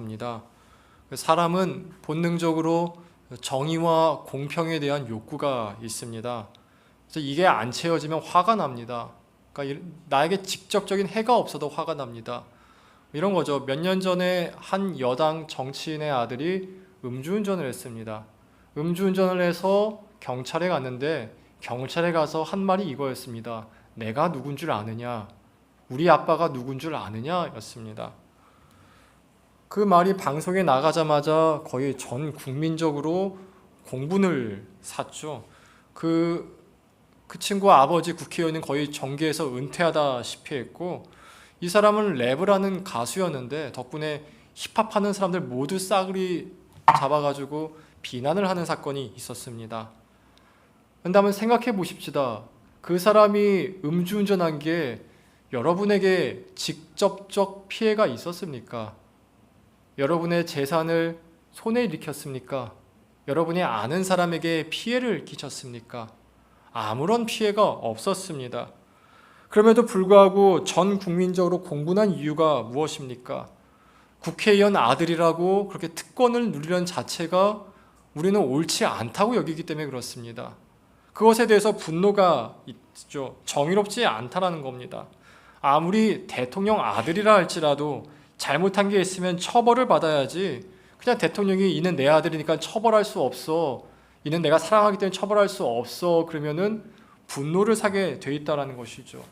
합니다. 사람은 본능적으로 정의와 공평에 대한 욕구가 있습니다. 그래서 이게 안 채워지면 화가 납니다. 그러니까 나에게 직접적인 해가 없어도 화가 납니다. 이런 거죠. 몇 년 전에 한 여당 정치인의 아들이 음주운전을 했습니다. 음주운전을 해서 경찰에 갔는데 경찰에 가서 한 말이 이거였습니다. 내가 누군 줄 아느냐? 우리 아빠가 누군 줄 아느냐? 였습니다. 그 말이 방송에 나가자마자 거의 전 국민적으로 공분을 샀죠. 그 친구 아버지 국회의원은 거의 정계에서 은퇴하다시피 했고, 이 사람은 랩을 하는 가수였는데 덕분에 힙합하는 사람들 모두 싸그리 잡아가지고 비난을 하는 사건이 있었습니다. 그런데 한번 생각해 보십시다. 그 사람이 음주운전한 게 여러분에게 직접적 피해가 있었습니까? 여러분의 재산을 손해 일으켰습니까? 여러분이 아는 사람에게 피해를 끼쳤습니까? 아무런 피해가 없었습니다. 그럼에도 불구하고 전 국민적으로 공분한 이유가 무엇입니까? 국회의원 아들이라고 그렇게 특권을 누리는 자체가 우리는 옳지 않다고 여기기 때문에 그렇습니다. 그것에 대해서 분노가 있죠. 정의롭지 않다라는 겁니다. 아무리 대통령 아들이라 할지라도 잘못한 게 있으면 처벌을 받아야지, 그냥 대통령이 이는 내 아들이니까 처벌할 수 없어, 이는 내가 사랑하기 때문에 처벌할 수 없어, 그러면은 분노를 사게 돼 있다라는 것이죠.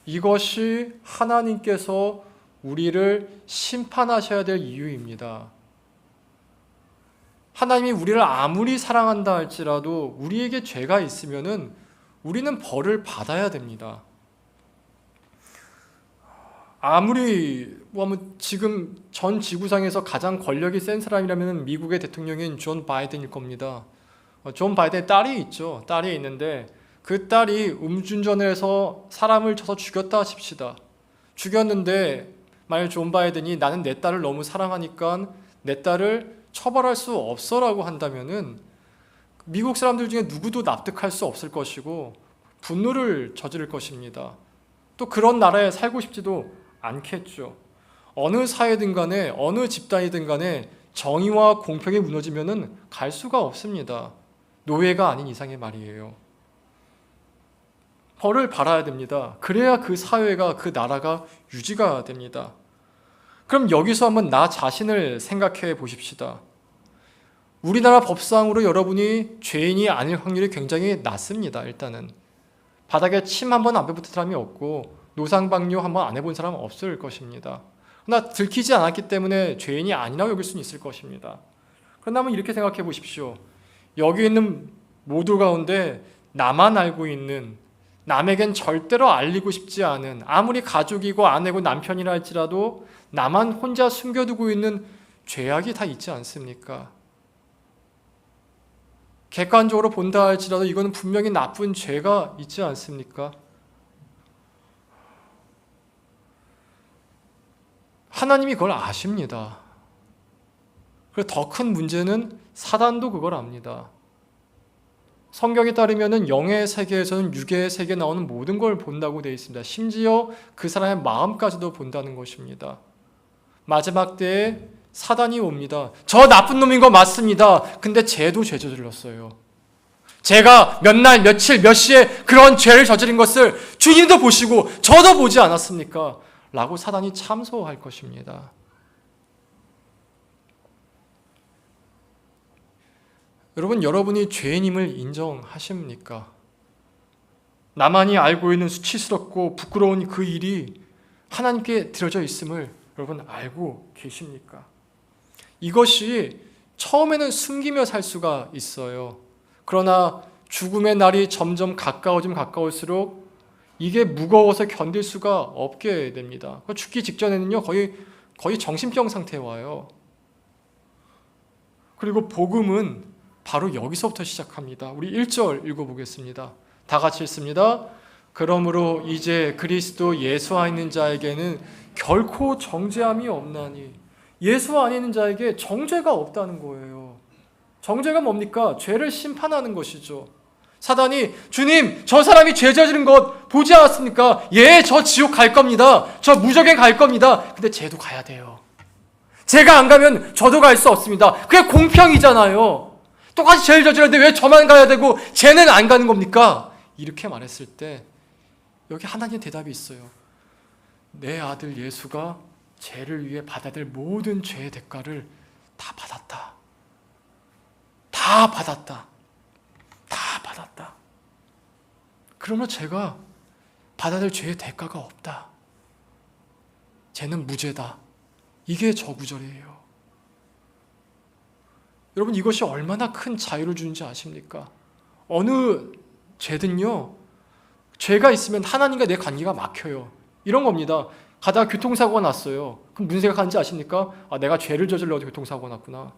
이것이 하나님께서 우리를 심판하셔야 될 이유입니다. 하나님이 우리를 아무리 사랑한다 할지라도 우리에게 죄가 있으면은 우리는 벌을 받아야 됩니다. 아무리 지금 전 지구상에서 가장 권력이 센 사람이라면 미국의 대통령인 존 바이든일 겁니다. 존 바이든의 딸이 있죠. 딸이 있는데 그 딸이 음주운전을 해서 사람을 쳐서 죽였다 하십시다. 죽였는데 만약 존 바이든이 나는 내 딸을 너무 사랑하니까 내 딸을 처벌할 수 없어라고 한다면은 미국 사람들 중에 누구도 납득할 수 없을 것이고 분노를 저지를 것입니다. 또 그런 나라에 살고 싶지도 않겠죠. 어느 사회든 간에 어느 집단이든 간에 정의와 공평이 무너지면은 갈 수가 없습니다. 노예가 아닌 이상의 말이에요. 벌을 받아야 됩니다. 그래야 그 사회가, 그 나라가 유지가 됩니다. 그럼 여기서 한번 나 자신을 생각해 보십시다. 우리나라 법상으로 여러분이 죄인이 아닐 확률이 굉장히 낮습니다. 일단은 바닥에 침 한 번 안 뱉은 사람이 없고 노상방뇨 한 번 안 해본 사람은 없을 것입니다. 그러나 들키지 않았기 때문에 죄인이 아니라고 여길 수는 있을 것입니다. 그런데 한번 이렇게 생각해 보십시오. 여기 있는 모두 가운데 나만 알고 있는, 남에겐 절대로 알리고 싶지 않은, 아무리 가족이고 아내고 남편이라 할지라도 나만 혼자 숨겨두고 있는 죄악이 다 있지 않습니까? 객관적으로 본다 할지라도 이거는 분명히 나쁜 죄가 있지 않습니까? 하나님이 그걸 아십니다. 그리고 더 큰 문제는 사단도 그걸 압니다. 성경에 따르면 영의 세계에서는 육의 세계에 나오는 모든 걸 본다고 되어 있습니다. 심지어 그 사람의 마음까지도 본다는 것입니다. 마지막 때에 사단이 옵니다. 저 나쁜 놈인 거 맞습니다. 근데 쟤도 죄 저질렀어요. 제가 몇 날, 며칠, 몇 시에 그런 죄를 저지른 것을 주님도 보시고 저도 보지 않았습니까? 라고 사단이 참소할 것입니다. 여러분, 여러분이 죄인임을 인정하십니까? 나만이 알고 있는 수치스럽고 부끄러운 그 일이 하나님께 드려져 있음을 여러분 알고 계십니까? 이것이 처음에는 숨기며 살 수가 있어요. 그러나 죽음의 날이 점점 가까워지면 가까울수록 이게 무거워서 견딜 수가 없게 됩니다. 죽기 직전에는요 거의 정신병 상태에 와요. 그리고 복음은 바로 여기서부터 시작합니다. 우리 1절 읽어보겠습니다. 다 같이 읽습니다. 그러므로 이제 그리스도 예수 안에 있는 자에게는 결코 정죄함이 없나니. 예수 안에 있는 자에게 정죄가 없다는 거예요. 정죄가 뭡니까? 죄를 심판하는 것이죠. 사단이 주님 저 사람이 죄 저지른 것 보지 않았습니까? 예, 저 지옥 갈 겁니다. 저 무적에 갈 겁니다. 근데 쟤도 가야 돼요. 제가 안 가면 저도 갈 수 없습니다. 그게 공평이잖아요. 똑같이 죄를 저질렀는데 왜 저만 가야 되고 쟤는 안 가는 겁니까? 이렇게 말했을 때 여기 하나님의 대답이 있어요. 내 아들 예수가 죄를 위해 받아야 될 모든 죄의 대가를 다 받았다. 다 받았다. 다 받았다. 그러면 제가 받아야 될 죄의 대가가 없다. 쟤는 무죄다. 이게 저 구절이에요. 여러분, 이것이 얼마나 큰 자유를 주는지 아십니까? 어느 죄든요, 죄가 있으면 하나님과 내 관계가 막혀요. 이런 겁니다. 가다가 교통사고가 났어요. 그럼 무슨 생각하는지 아십니까? 아, 내가 죄를 저질러서 교통사고가 났구나.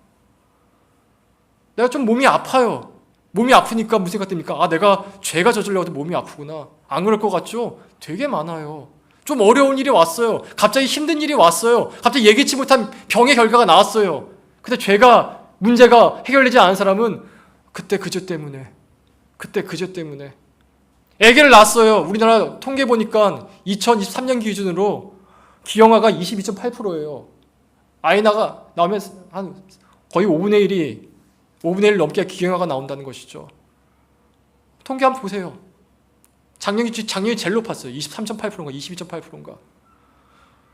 내가 좀 몸이 아파요. 몸이 아프니까 무슨 생각 듭니까? 아, 내가 죄가 저질러서 몸이 아프구나. 안 그럴 것 같죠? 되게 많아요. 좀 어려운 일이 왔어요. 갑자기 힘든 일이 왔어요. 갑자기 예기치 못한 병의 결과가 나왔어요. 근데 문제가 해결되지 않은 사람은 그때 그 죄 때문에 아기를 낳았어요. 우리나라 통계 보니까 2023년 기준으로 기형아가 22.8%예요. 아이 나오면 한 거의 5분의 1 넘게 기형아가 나온다는 것이죠. 통계 한번 보세요. 작년이 제일 높았어요. 23.8%인가 22.8%인가.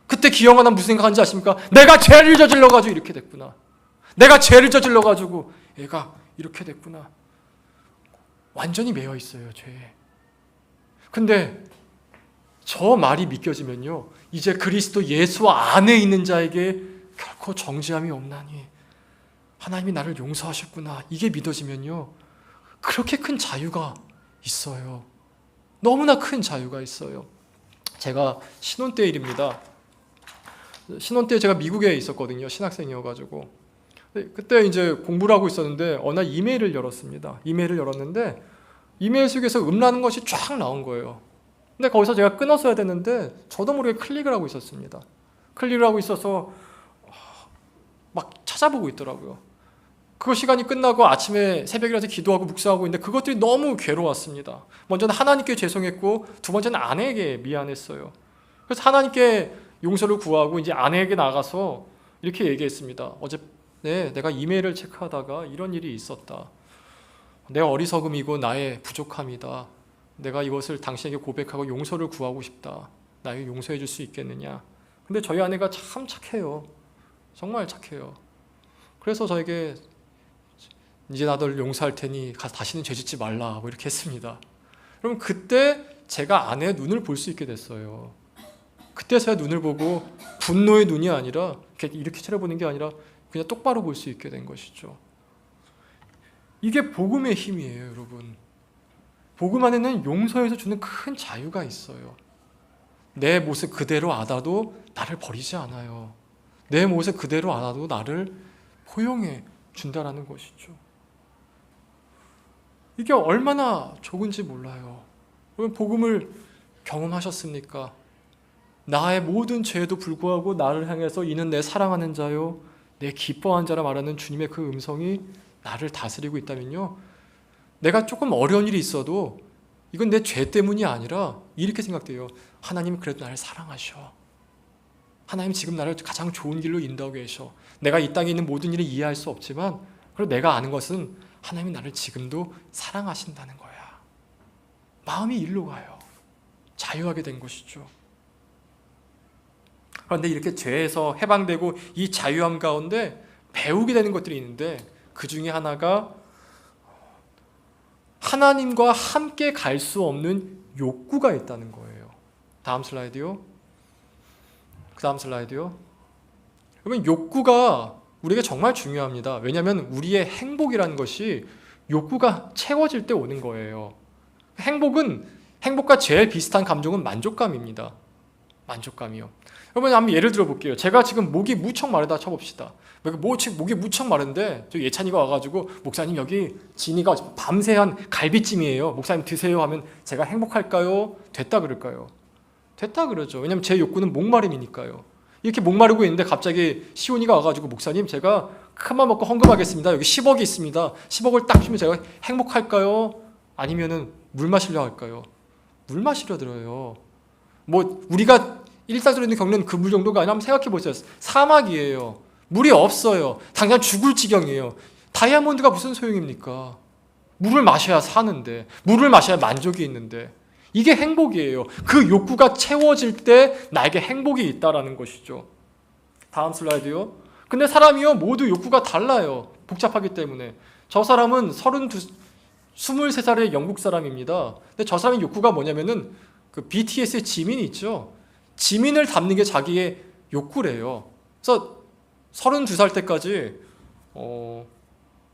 그때 기형아는 무슨 생각하는지 아십니까? 내가 죄를 저질러가지고 이렇게 됐구나. 내가 죄를 저질러가지고 애가 이렇게 됐구나. 완전히 매여 있어요, 죄에. 근데 저 말이 믿겨지면요, 이제 그리스도 예수 안에 있는 자에게 결코 정죄함이 없나니 하나님이 나를 용서하셨구나, 이게 믿어지면요, 그렇게 큰 자유가 있어요. 너무나 큰 자유가 있어요. 제가 신혼 때 일입니다. 신혼 때 제가 미국에 있었거든요. 신학생이어가지고. 그때 이제 공부를 하고 있었는데 어느 날 이메일을 열었습니다. 이메일을 열었는데 이메일 속에서 음라는 것이 쫙 나온 거예요. 근데 거기서 제가 끊었어야 되는데 저도 모르게 클릭을 하고 있었습니다. 클릭을 하고 있어서 막 찾아보고 있더라고요. 그 시간이 끝나고 아침에 새벽이라서 기도하고 묵상하고 있는데 그것들이 너무 괴로웠습니다. 먼저는 하나님께 죄송했고 두 번째는 아내에게 미안했어요. 그래서 하나님께 용서를 구하고 이제 아내에게 나가서 이렇게 얘기했습니다. 어제 내가 이메일을 체크하다가 이런 일이 있었다. 내 어리석음이고 나의 부족함이다. 내가 이것을 당신에게 고백하고 용서를 구하고 싶다. 나에게 용서해 줄 수 있겠느냐. 근데 저희 아내가 참 착해요. 정말 착해요. 그래서 저에게 이제 나 널 용서할 테니 다시는 죄짓지 말라 뭐 이렇게 했습니다. 그럼 그때 제가 아내의 눈을 볼 수 있게 됐어요. 그때서야 눈을 보고 분노의 눈이 아니라 이렇게 쳐다보는 게 아니라 그냥 똑바로 볼 수 있게 된 것이죠. 이게 복음의 힘이에요, 여러분. 복음 안에는 용서에서 주는 큰 자유가 있어요. 내 모습 그대로 알아도 나를 버리지 않아요. 내 모습 그대로 알아도 나를 포용해 준다라는 것이죠. 이게 얼마나 좋은지 몰라요. 여러분, 복음을 경험하셨습니까? 나의 모든 죄에도 불구하고 나를 향해서 이는 내 사랑하는 자요, 내 기뻐하는 자라 말하는 주님의 그 음성이 나를 다스리고 있다면요, 내가 조금 어려운 일이 있어도 이건 내 죄 때문이 아니라 이렇게 생각돼요. 하나님 그래도 나를 사랑하셔. 하나님 지금 나를 가장 좋은 길로 인도하고 계셔. 내가 이 땅에 있는 모든 일을 이해할 수 없지만 그리고 내가 아는 것은 하나님이 나를 지금도 사랑하신다는 거야. 마음이 일로 가요. 자유하게 된 것이죠. 그런데 이렇게 죄에서 해방되고 이 자유함 가운데 배우게 되는 것들이 있는데 그 중에 하나가 하나님과 함께 갈 수 없는 욕구가 있다는 거예요. 다음 슬라이드요. 그 다음 슬라이드요. 여러분, 욕구가 우리에게 정말 중요합니다. 왜냐하면 우리의 행복이라는 것이 욕구가 채워질 때 오는 거예요. 행복과 제일 비슷한 감정은 만족감입니다. 만족감이요. 여러분, 한번 예를 들어 볼게요. 제가 지금 목이 무척 마르다 쳐봅시다. 목이 무척 마른데 저 예찬이가 와가지고 목사님 여기 진이가 밤새 한 갈비찜이에요. 목사님 드세요 하면 제가 행복할까요? 됐다 그럴까요? 됐다 그러죠. 왜냐면 제 욕구는 목마름이니까요. 이렇게 목마르고 있는데 갑자기 시온이가 와가지고 목사님 제가 큰맘 먹고 헌금하겠습니다. 여기 10억이 있습니다. 10억을 딱 주면 제가 행복할까요? 아니면은 물 마시려 할까요? 물 마시려 들어요. 뭐 우리가 일상적으로 겪는 그 물 정도가 아니라 한번 생각해 보세요. 사막이에요. 물이 없어요. 당장 죽을 지경이에요. 다이아몬드가 무슨 소용입니까? 물을 마셔야 사는데, 물을 마셔야 만족이 있는데, 이게 행복이에요. 그 욕구가 채워질 때 나에게 행복이 있다라는 것이죠. 다음 슬라이드요. 근데 사람이요 모두 욕구가 달라요. 복잡하기 때문에. 저 사람은 23살의 영국 사람입니다. 근데 저 사람의 욕구가 뭐냐면은 그 BTS의 지민이 있죠. 지민을 닮는 게 자기의 욕구래요. 그래서 32살 때까지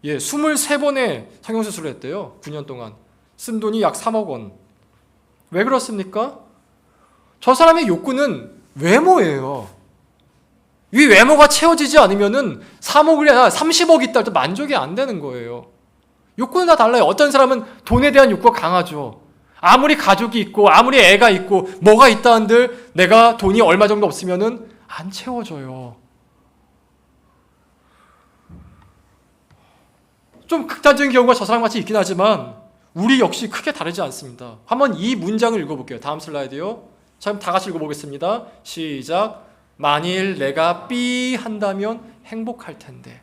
23번의 성형수술을 했대요. 9년 동안. 쓴 돈이 약 3억 원. 왜 그렇습니까? 저 사람의 욕구는 외모예요. 이 외모가 채워지지 않으면은 3억이 아니라 30억이 있다 해도 만족이 안 되는 거예요. 욕구는 다 달라요. 어떤 사람은 돈에 대한 욕구가 강하죠. 아무리 가족이 있고 아무리 애가 있고 뭐가 있다 한들 내가 돈이 얼마 정도 없으면은 안 채워져요. 좀 극단적인 경우가 저 사람 같이 있긴 하지만 우리 역시 크게 다르지 않습니다. 한번 이 문장을 읽어볼게요. 다음 슬라이드요. 자, 다 같이 읽어보겠습니다. 시작. 만일 내가 B 한다면 행복할 텐데.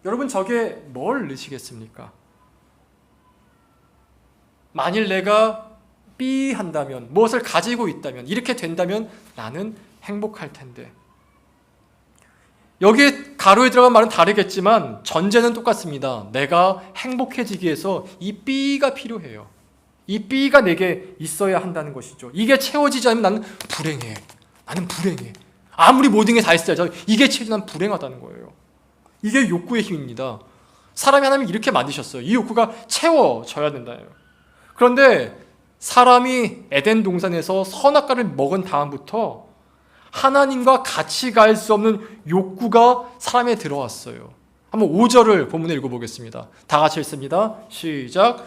여러분 저게 뭘 넣으시겠습니까? 만일 내가 B 한다면, 무엇을 가지고 있다면, 이렇게 된다면 나는 행복할 텐데. 여기에 가로에 들어간 말은 다르겠지만 전제는 똑같습니다. 내가 행복해지기 위해서 이 B가 필요해요. 이 B가 내게 있어야 한다는 것이죠. 이게 채워지지 않으면 나는 불행해. 나는 불행해. 아무리 모든 게 다 있어야 이게 채워지면 난 불행하다는 거예요. 이게 욕구의 힘입니다. 사람이 하나님이 이렇게 만드셨어요. 이 욕구가 채워져야 된다요. 그런데 사람이 에덴 동산에서 선악과를 먹은 다음부터 하나님과 같이 갈 수 없는 욕구가 사람에 들어왔어요. 한번 5절을 본문에 읽어보겠습니다. 다 같이 읽습니다. 시작.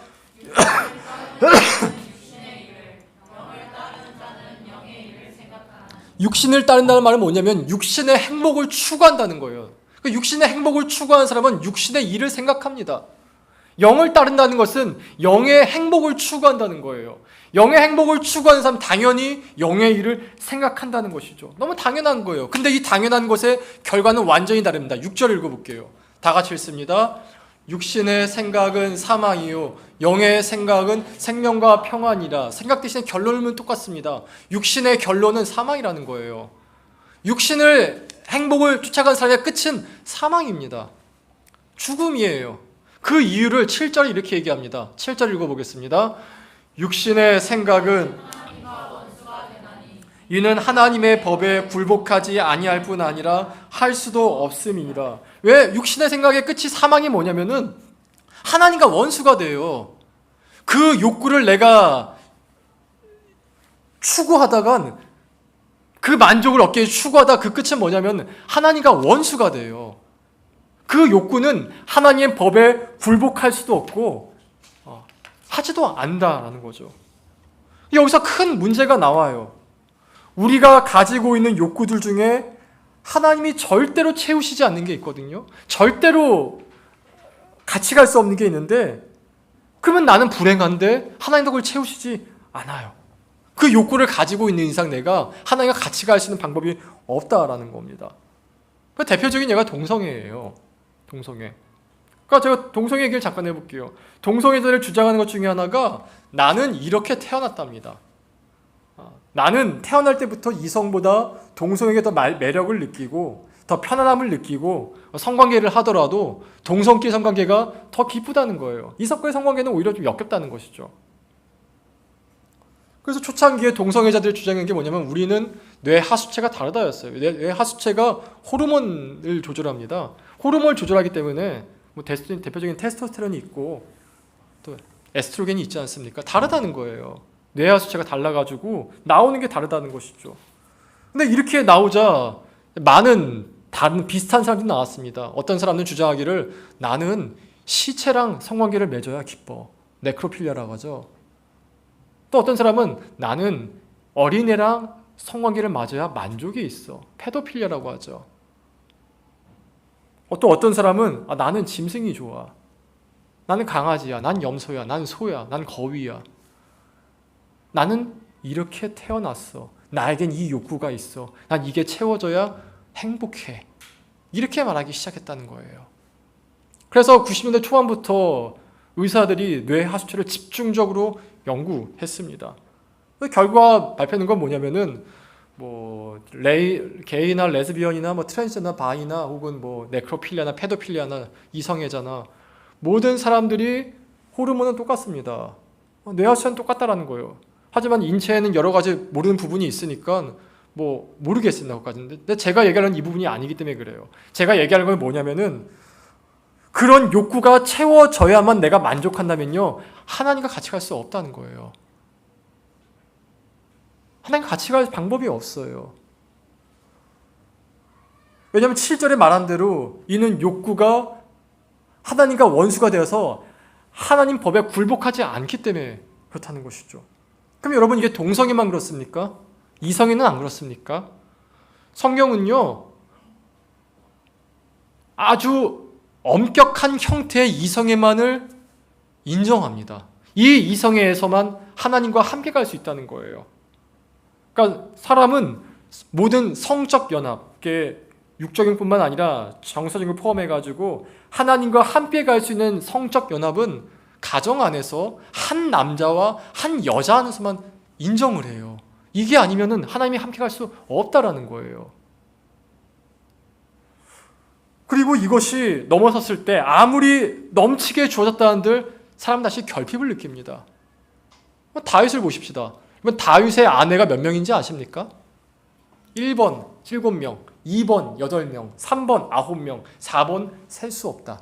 육신을 따른다는 말은 뭐냐면 육신의 행복을 추구한다는 거예요. 육신의 행복을 추구하는 사람은 육신의 일을 생각합니다. 영을 따른다는 것은 영의 행복을 추구한다는 거예요. 영의 행복을 추구하는 사람은 당연히 영의 일을 생각한다는 것이죠. 너무 당연한 거예요. 근데 이 당연한 것의 결과는 완전히 다릅니다. 6절 읽어볼게요. 다 같이 읽습니다. 육신의 생각은 사망이요 영의 생각은 생명과 평안이라. 생각 대신에 결론은 똑같습니다. 육신의 결론은 사망이라는 거예요. 육신을 행복을 쫓아간 사람의 끝은 사망입니다. 죽음이에요. 그 이유를 7절에 이렇게 얘기합니다. 7절 읽어보겠습니다. 육신의 생각은 이는 하나님의 법에 굴복하지 아니할 뿐 아니라 할 수도 없음이니라. 왜? 육신의 생각의 끝이 사망이 뭐냐면은 하나님과 원수가 돼요. 그 욕구를 내가 추구하다간 그 만족을 얻기 위해 추구하다 그 끝은 뭐냐면 하나님과 원수가 돼요. 그 욕구는 하나님의 법에 굴복할 수도 없고 하지도 않는다라는 거죠. 여기서 큰 문제가 나와요. 우리가 가지고 있는 욕구들 중에 하나님이 절대로 채우시지 않는 게 있거든요. 절대로 같이 갈 수 없는 게 있는데 그러면 나는 불행한데 하나님도 그걸 채우시지 않아요. 그 욕구를 가지고 있는 이상 내가 하나님과 같이 갈 수 있는 방법이 없다라는 겁니다. 그 대표적인 예가 동성애예요. 동성애. 그러니까 제가 동성애 얘기를 잠깐 해볼게요. 동성애자를 주장하는 것 중에 하나가 나는 이렇게 태어났답니다. 나는 태어날 때부터 이성보다 동성에게 더 매력을 느끼고 더 편안함을 느끼고 성관계를 하더라도 동성끼리 성관계가 더 기쁘다는 거예요. 이성과의 성관계는 오히려 좀 역겹다는 것이죠. 그래서 초창기에 동성애자들이 주장한 게 뭐냐면 우리는 뇌 하수체가 다르다였어요. 뇌 하수체가 호르몬을 조절합니다. 호르몬을 조절하기 때문에 뭐 대표적인 테스토스테론이 있고 또 에스트로겐이 있지 않습니까? 다르다는 거예요. 뇌 하수체가 달라가지고 나오는 게 다르다는 것이죠. 근데 이렇게 나오자 많은 다른 비슷한 사람들이 나왔습니다. 어떤 사람들은 주장하기를 나는 시체랑 성관계를 맺어야 기뻐. 네크로필리아라고 하죠. 또 어떤 사람은 나는 어린애랑 성관계를 맞아야 만족이 있어. 페도필리아라고 하죠. 또 어떤 사람은 나는 짐승이 좋아. 나는 강아지야. 난 염소야. 난 소야. 난 거위야. 나는 이렇게 태어났어. 나에겐 이 욕구가 있어. 난 이게 채워져야 행복해. 이렇게 말하기 시작했다는 거예요. 그래서 90년대 초반부터 의사들이 뇌 하수체를 집중적으로 연구했습니다. 결과 발표하는 건 뭐냐면은 게이나 레즈비언이나 트랜스젠더 바이나 혹은 네크로필리아나 페도필리아나 이성애자나 모든 사람들이 호르몬은 똑같습니다. 뇌 하수체는 똑같다라는 거예요. 하지만 인체에는 여러 가지 모르는 부분이 있으니까 모르겠습니다. 근데 제가 얘기하는 이 부분이 아니기 때문에 그래요. 제가 얘기하는 건 뭐냐면은 그런 욕구가 채워져야만 내가 만족한다면요, 하나님과 같이 갈 수 없다는 거예요. 하나님과 같이 갈 방법이 없어요. 왜냐하면 7절에 말한 대로 이는 욕구가 하나님과 원수가 되어서 하나님 법에 굴복하지 않기 때문에 그렇다는 것이죠. 그럼 여러분, 이게 동성애만 그렇습니까? 이성애는 안 그렇습니까? 성경은요, 아주 엄격한 형태의 이성애만을 인정합니다. 이 이성애에서만 하나님과 함께 갈 수 있다는 거예요. 그러니까 사람은 모든 성적 연합, 육적인 뿐만 아니라 정서적인 걸 포함해가지고 하나님과 함께 갈 수 있는 성적 연합은 가정 안에서 한 남자와 한 여자 안에서만 인정을 해요. 이게 아니면은 하나님이 함께 갈 수 없다라는 거예요. 그리고 이것이 넘어섰을 때 아무리 넘치게 주어졌다 한들 사람 다시 결핍을 느낍니다. 다윗을 보십시다. 다윗의 아내가 몇 명인지 아십니까? 1번 7명, 2번 8명, 3번 9명, 4번 셀 수 없다.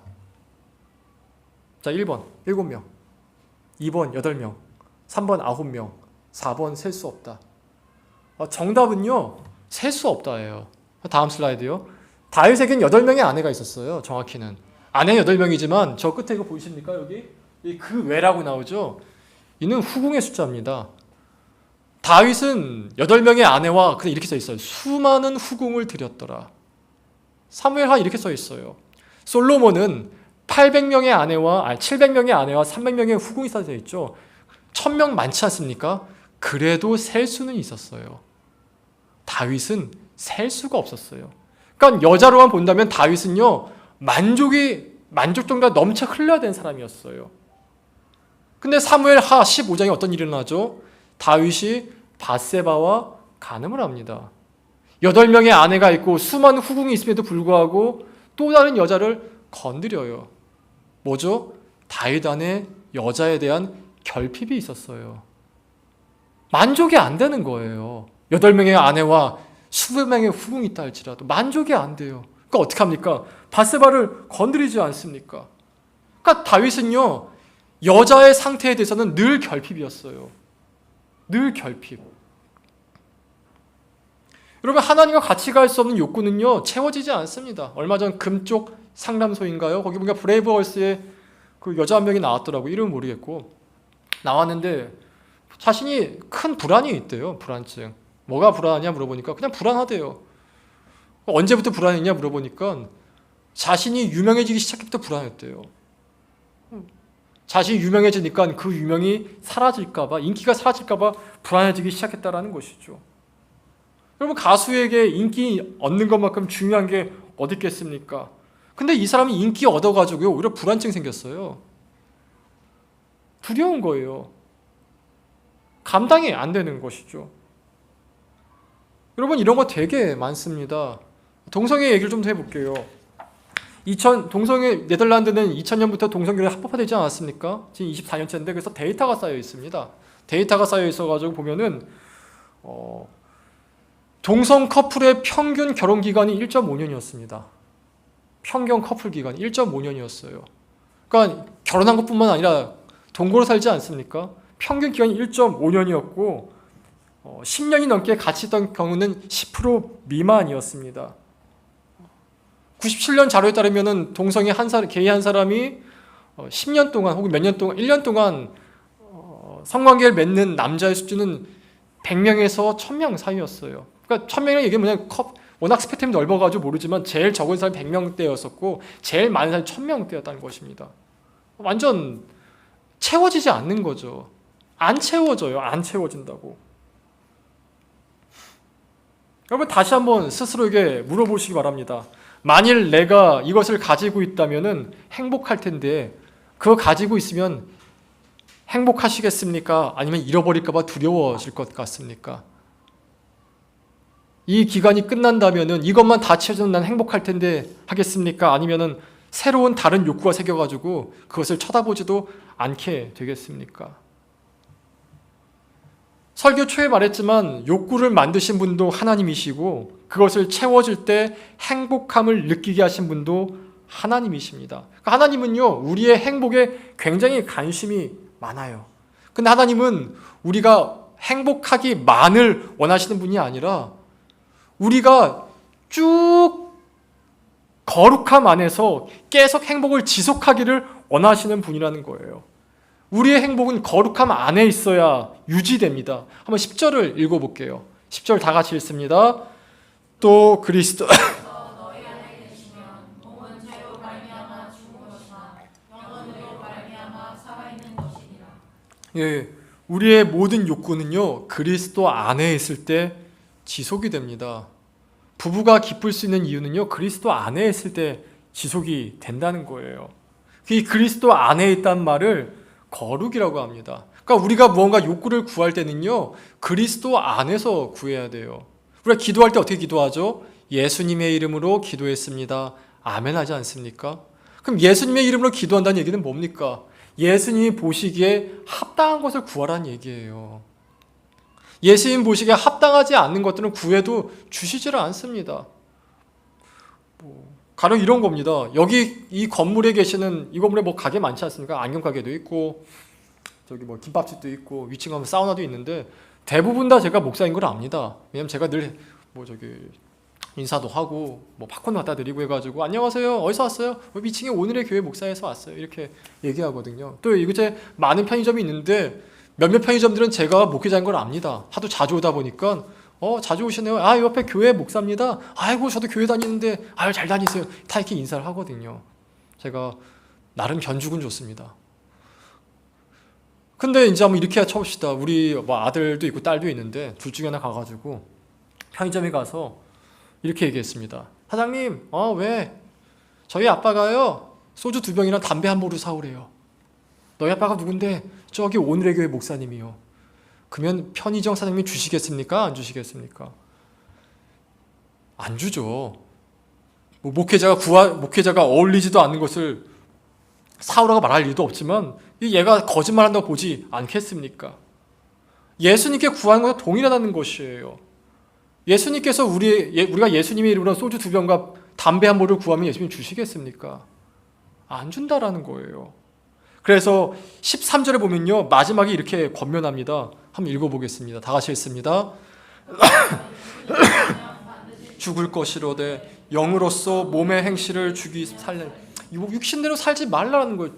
자, 1번 7명, 2번 8명, 3번 9명, 4번 셀 수 없다. 정답은요, 셀 수 없다예요. 다음 슬라이드요. 다윗에겐 8명의 아내가 있었어요. 정확히는 아내 8명이지만 저 끝에 이거 보이십니까? 여기 그 외라고 나오죠. 이는 후궁의 숫자입니다. 다윗은 8명의 아내와 그냥 이렇게 써 있어요. 수많은 후궁을 들였더라. 사무엘하 이렇게 써 있어요. 솔로몬은 700명의 아내와 300명의 후궁이 써져 있죠. 1000명 많지 않습니까? 그래도 셀 수는 있었어요. 다윗은 셀 수가 없었어요. 그러니까 여자로만 본다면 다윗은요, 만족 정도가 넘쳐 흘러야 되는 사람이었어요. 근데 사무엘하 15장에 어떤 일이 일어나죠? 다윗이 밧세바와 간음을 합니다. 8명의 아내가 있고 수많은 후궁이 있음에도 불구하고 또 다른 여자를 건드려요. 뭐죠? 다윗 안에 여자에 대한 결핍이 있었어요. 만족이 안 되는 거예요. 8명의 아내와 수백 명의 후궁이 있다 할지라도 만족이 안 돼요. 그러니까 어떻게 합니까? 밧세바를 건드리지 않습니까? 그러니까 다윗은요, 여자의 상태에 대해서는 늘 결핍이었어요. 늘 결핍. 여러분, 하나님과 같이 갈 수 없는 욕구는요, 채워지지 않습니다. 얼마 전 금쪽 상담소인가요? 거기 보니까 브레이브걸스의 그 여자 한 명이 나왔더라고요. 이름은 모르겠고 나왔는데 자신이 큰 불안이 있대요. 불안증. 뭐가 불안하냐 물어보니까 그냥 불안하대요. 언제부터 불안했냐 물어보니까 자신이 유명해지기 시작할 때부터 불안했대요. 자신이 유명해지니까 그 유명이 사라질까봐, 인기가 사라질까봐 불안해지기 시작했다라는 것이죠. 여러분, 가수에게 인기 얻는 것만큼 중요한 게 어디 있겠습니까? 근데 이 사람이 인기 얻어가지고요, 오히려 불안증 생겼어요. 두려운 거예요. 감당이 안 되는 것이죠. 여러분, 이런 거 되게 많습니다. 동성애 얘기를 좀 더 해볼게요. 동성애, 네덜란드는 2000년부터 동성애를 합법화되지 않았습니까? 지금 24년째인데 그래서 데이터가 쌓여 있습니다. 데이터가 쌓여 있어가지고 보면은 동성 커플의 평균 결혼 기간이 1.5년이었습니다. 평균 커플 기간이 1.5년이었어요. 그러니까 결혼한 것뿐만 아니라 동거로 살지 않습니까? 평균 기간이 1.5년이었고 10년이 넘게 같이 있던 경우는 10% 미만이었습니다. 97년 자료에 따르면 동성애 게이 한 사람이 10년 동안 혹은 몇 년 동안 1년 동안 성관계를 맺는 남자의 수준은 100명에서 1000명 사이였어요. 그러니까 1000명이라는 얘기는 뭐냐면 워낙 스펙트럼이 넓어가지고 모르지만 제일 적은 사람이 100명대였었고 제일 많은 사람이 1000명대였다는 것입니다. 완전 채워지지 않는 거죠. 안 채워져요. 안 채워진다고. 여러분 다시 한번 스스로에게 물어보시기 바랍니다. 만일 내가 이것을 가지고 있다면은 행복할 텐데 그거 가지고 있으면 행복하시겠습니까? 아니면 잃어버릴까 봐 두려워질 것 같습니까? 이 기간이 끝난다면은 이것만 다 채워주면 난 행복할 텐데 하겠습니까? 아니면은 새로운 다른 욕구가 생겨가지고 그것을 쳐다보지도 않게 되겠습니까? 설교 초에 말했지만 욕구를 만드신 분도 하나님이시고 그것을 채워줄 때 행복함을 느끼게 하신 분도 하나님이십니다. 그러니까 하나님은요, 우리의 행복에 굉장히 관심이 많아요. 근데 하나님은 우리가 행복하기만을 원하시는 분이 아니라 우리가 쭉 거룩함 안에서 계속 행복을 지속하기를 원하시는 분이라는 거예요. 우리의 행복은 거룩함 안에 있어야 유지됩니다. 한번 10절을 읽어볼게요. 10절 다 같이 읽습니다. 또 그리스도 예, 우리의 모든 욕구는요 그리스도 안에 있을 때 지속이 됩니다. 부부가 기쁠 수 있는 이유는요 그리스도 안에 있을 때 지속이 된다는 거예요. 이 그리스도 안에 있다는 말을 거룩이라고 합니다. 그러니까 우리가 무언가 욕구를 구할 때는요 그리스도 안에서 구해야 돼요. 우리가 기도할 때 어떻게 기도하죠? 예수님의 이름으로 기도했습니다. 아멘 하지 않습니까? 그럼 예수님의 이름으로 기도한다는 얘기는 뭡니까? 예수님이 보시기에 합당한 것을 구하라는 얘기예요. 예수님 보시기에 합당하지 않는 것들은 구해도 주시지를 않습니다. 가령 이런 겁니다. 여기 이 건물에 계시는, 이 건물에 뭐 가게 많지 않습니까? 안경 가게도 있고 저기 뭐 김밥집도 있고 위층 가면 사우나도 있는데 대부분 다 제가 목사인 걸 압니다. 왜냐면 제가 늘 뭐 저기 인사도 하고 뭐 팝콘 갖다 드리고 해가지고 안녕하세요 어디서 왔어요? 위층에 오늘의 교회 목사에서 왔어요 이렇게 얘기하거든요. 또 이곳에 많은 편의점이 있는데 몇몇 편의점들은 제가 목회자인 걸 압니다. 하도 자주 오다 보니까 자주 오시네요. 아 옆에 교회 목사입니다. 아이고 저도 교회 다니는데 아유 잘 다니세요. 다 이렇게 인사를 하거든요. 제가 나름 견죽은 좋습니다. 근데 이제 한번 이렇게 쳐봅시다. 우리 뭐 아들도 있고 딸도 있는데 둘 중에 하나 가가지고 편의점에 가서 이렇게 얘기했습니다. 사장님, 왜? 저희 아빠가요 소주 2병이랑 담배 한 보루 사오래요. 너희 아빠가 누군데? 저기 오늘의 교회 목사님이요. 그러면 편의점 사장님이 주시겠습니까? 안 주시겠습니까? 안 주죠. 뭐 목회자가 어울리지도 않는 것을 사오라고 말할 일도 없지만 얘가 거짓말한다고 보지 않겠습니까? 예수님께 구하는 것과 동일하다는 것이에요. 예수님께서 우리가 예수님의 이름으로 소주 2병과 담배 한 보를 구하면 예수님 주시겠습니까? 안 준다라는 거예요. 그래서 13절에 보면요 마지막에 이렇게 권면합니다. 한번 읽어보겠습니다. 다 같이 읽습니다. 죽을 것이로되 영으로서 몸의 행실을 살래. 육신대로 살지 말라라는 거예요.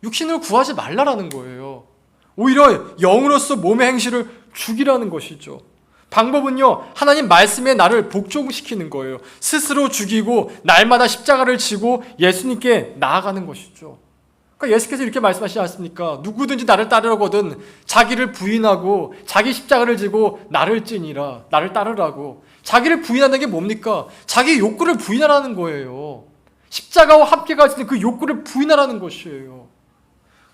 육신을 구하지 말라라는 거예요. 오히려 영으로서 몸의 행실을 죽이라는 것이죠. 방법은요 하나님 말씀에 나를 복종시키는 거예요. 스스로 죽이고 날마다 십자가를 지고 예수님께 나아가는 것이죠. 그러니까 예수께서 이렇게 말씀하시지 않습니까? 누구든지 나를 따르거든 자기를 부인하고 자기 십자가를 지고 나를 따르라고. 자기를 부인하는 게 뭡니까? 자기 욕구를 부인하라는 거예요. 십자가와 함께 가시는 그 욕구를 부인하라는 것이에요.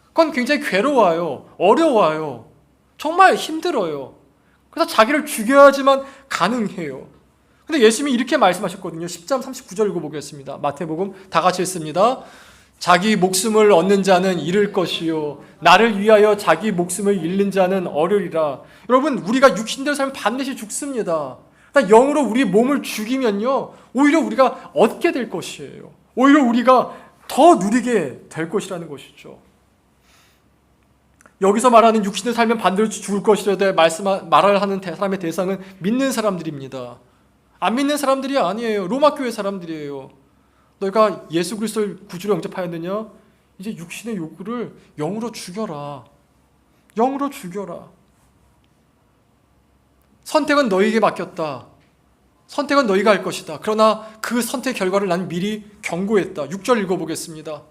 그건 굉장히 괴로워요. 어려워요. 정말 힘들어요. 그래서 자기를 죽여야지만 가능해요. 근데 예수님이 이렇게 말씀하셨거든요. 10장 39절 읽어보겠습니다. 마태복음 다 같이 읽습니다. 자기 목숨을 얻는 자는 잃을 것이요 나를 위하여 자기 목숨을 잃는 자는 얻으리라. 여러분 우리가 육신대로 살면 반드시 죽습니다. 그러니까 영으로 우리 몸을 죽이면요 오히려 우리가 얻게 될 것이에요. 오히려 우리가 더 누리게 될 것이라는 것이죠. 여기서 말하는 육신을 살면 반드시 죽을 것이라되 말을 하는 사람의 대상은 믿는 사람들입니다. 안 믿는 사람들이 아니에요. 로마 교회 사람들이에요. 너희가 예수 그리스도를 구주로 영접하였느냐? 이제 육신의 욕구를 영으로 죽여라. 영으로 죽여라. 선택은 너희에게 맡겼다. 선택은 너희가 할 것이다. 그러나 그 선택 결과를 난 미리 경고했다. 6절 읽어보겠습니다.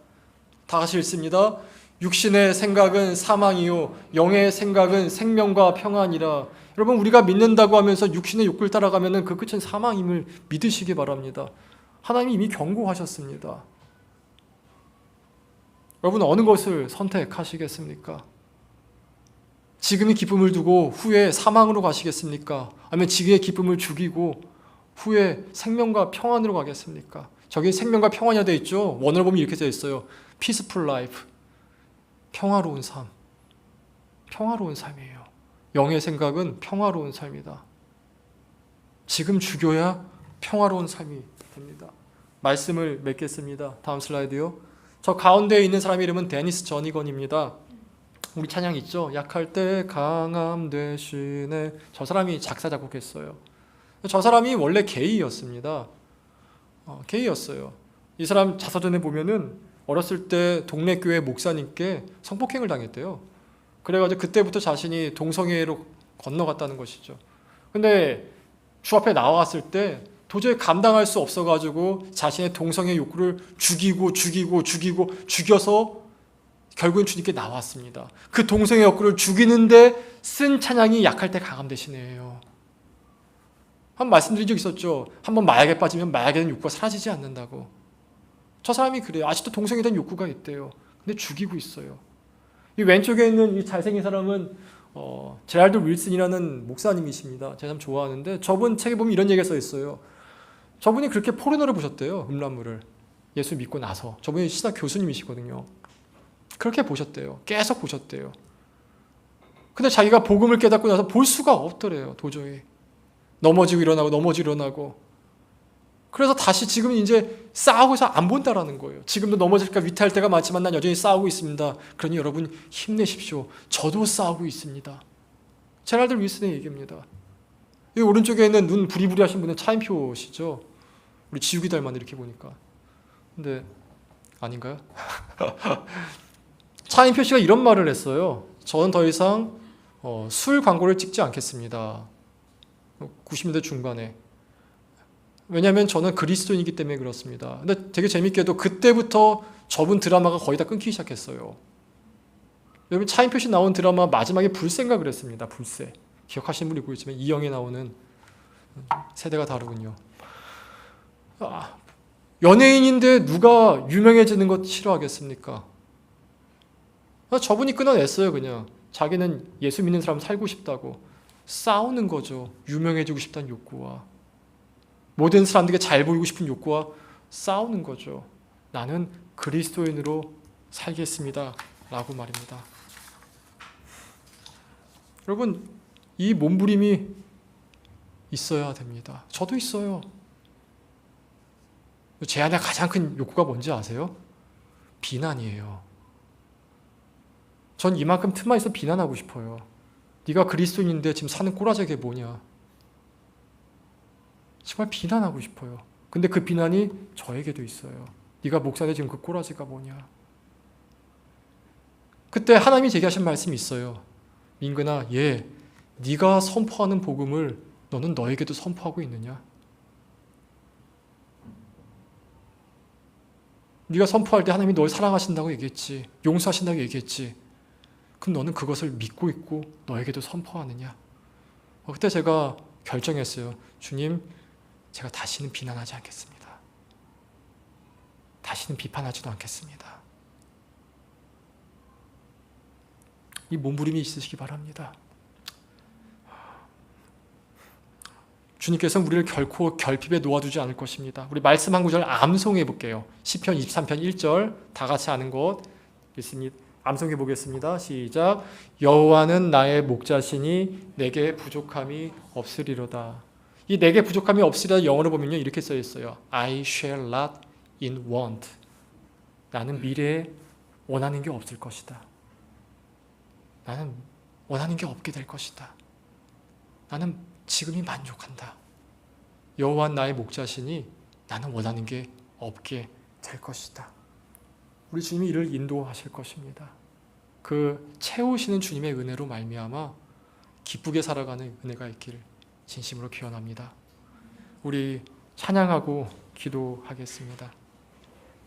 다 같이 읽습니다. 육신의 생각은 사망이요 영의 생각은 생명과 평안이라. 여러분, 우리가 믿는다고 하면서 육신의 욕구를 따라가면 그 끝은 사망임을 믿으시기 바랍니다. 하나님이 이미 경고하셨습니다. 여러분, 어느 것을 선택하시겠습니까? 지금의 기쁨을 두고 후에 사망으로 가시겠습니까? 아니면 지금의 기쁨을 죽이고 후에 생명과 평안으로 가겠습니까? 저기 생명과 평안이라 되어 있죠. 원어를 보면 이렇게 되어 있어요. Peaceful life. 평화로운 삶. 평화로운 삶이에요. 영의 생각은 평화로운 삶이다. 지금 죽여야 평화로운 삶이 됩니다. 말씀을 맺겠습니다. 다음 슬라이드요. 저 가운데에 있는 사람 이름은 데니스 저니건입니다. 우리 찬양 있죠? 약할 때 강함 대신에. 저 사람이 작사 작곡했어요. 저 사람이 원래 게이였습니다. 게이였어요. 이 사람 자서전에 보면은 어렸을 때 동네 교회 목사님께 성폭행을 당했대요. 그래가지고 그때부터 자신이 동성애로 건너갔다는 것이죠. 근데 주 앞에 나왔을 때 도저히 감당할 수 없어가지고 자신의 동성애 욕구를 죽여서 결국엔 주님께 나왔습니다. 그 동성애 욕구를 죽이는데 쓴 찬양이 약할 때 강함 대신에요. 한번 말씀드린 적 있었죠. 한번 마약에 빠지면 마약에 대한 욕구가 사라지지 않는다고. 저 사람이 그래요. 아직도 동성애에 대한 욕구가 있대요. 근데 죽이고 있어요. 이 왼쪽에 있는 이 잘생긴 사람은 제랄드 윌슨이라는 목사님이십니다. 제가 참 좋아하는데 저분 책에 보면 이런 얘기가 써 있어요. 저분이 그렇게 포르노를 보셨대요. 음란물을. 예수 믿고 나서. 저분이 신학 교수님이시거든요. 그렇게 보셨대요. 계속 보셨대요. 근데 자기가 복음을 깨닫고 나서 볼 수가 없더래요. 도저히. 넘어지고 일어나고. 그래서 다시 지금 이제 싸우고 해서 안 본다라는 거예요. 지금도 넘어질까 위태할 때가 많지만 난 여전히 싸우고 있습니다. 그러니 여러분 힘내십시오. 저도 싸우고 있습니다. 제랄드 윌슨의 얘기입니다. 이 오른쪽에 있는 눈 부리부리하신 분은 차인표시죠. 우리 지우기 닮았네 이렇게 보니까. 근데 아닌가요? 차인표 씨가 이런 말을 했어요. 저는 더 이상 술 광고를 찍지 않겠습니다. 90년대 중반에. 왜냐하면 저는 그리스도인이기 때문에 그렇습니다. 근데 되게 재밌게도 그때부터 저분 드라마가 거의 다 끊기기 시작했어요. 여러분 차인표 씨 나온 드라마 마지막에 불새인가 그랬습니다. 불새. 기억하시는 분이 보이지만 이영애 나오는 세대가 다르군요. 연예인인데 누가 유명해지는 것 싫어하겠습니까? 저분이 끊어냈어요. 그냥 자기는 예수 믿는 사람 살고 싶다고. 싸우는 거죠. 유명해지고 싶다는 욕구와 모든 사람들에게 잘 보이고 싶은 욕구와 싸우는 거죠. 나는 그리스도인으로 살겠습니다 라고 말입니다. 여러분 이 몸부림이 있어야 됩니다. 저도 있어요. 제 안에 가장 큰 욕구가 뭔지 아세요? 비난이에요. 전 이만큼 틈만 있어 비난하고 싶어요. 네가 그리스도인인데 지금 사는 꼬라지가 뭐냐. 정말 비난하고 싶어요. 근데 그 비난이 저에게도 있어요. 네가 목사인데 지금 그 꼬라지가 뭐냐. 그때 하나님이 제게 하신 말씀이 있어요. 민근아, 네가 선포하는 복음을 너는 너에게도 선포하고 있느냐? 네가 선포할 때 하나님이 널 사랑하신다고 얘기했지. 용서하신다고 얘기했지. 그럼 너는 그것을 믿고 있고 너에게도 선포하느냐? 그때 제가 결정했어요. 주님, 제가 다시는 비난하지 않겠습니다. 다시는 비판하지도 않겠습니다. 이 몸부림이 있으시기 바랍니다. 주님께서는 우리를 결코 결핍에 놓아두지 않을 것입니다. 우리 말씀 한 구절 암송해 볼게요. 시편 23편 1절 다 같이 아는 것 있습니다. 암송해 보겠습니다. 시작. 여호와는 나의 목자시니 내게 부족함이 없으리로다. 이 내게 부족함이 없으리로다 영어로 보면요 이렇게 써 있어요. I shall not in want. 나는 미래에 원하는 게 없을 것이다. 나는 원하는 게 없게 될 것이다. 나는 지금이 만족한다. 여호와는 나의 목자시니 나는 원하는 게 없게 될 것이다. 우리 주님이 이를 인도하실 것입니다. 그 채우시는 주님의 은혜로 말미암아 기쁘게 살아가는 은혜가 있기를 진심으로 기원합니다. 우리 찬양하고 기도하겠습니다.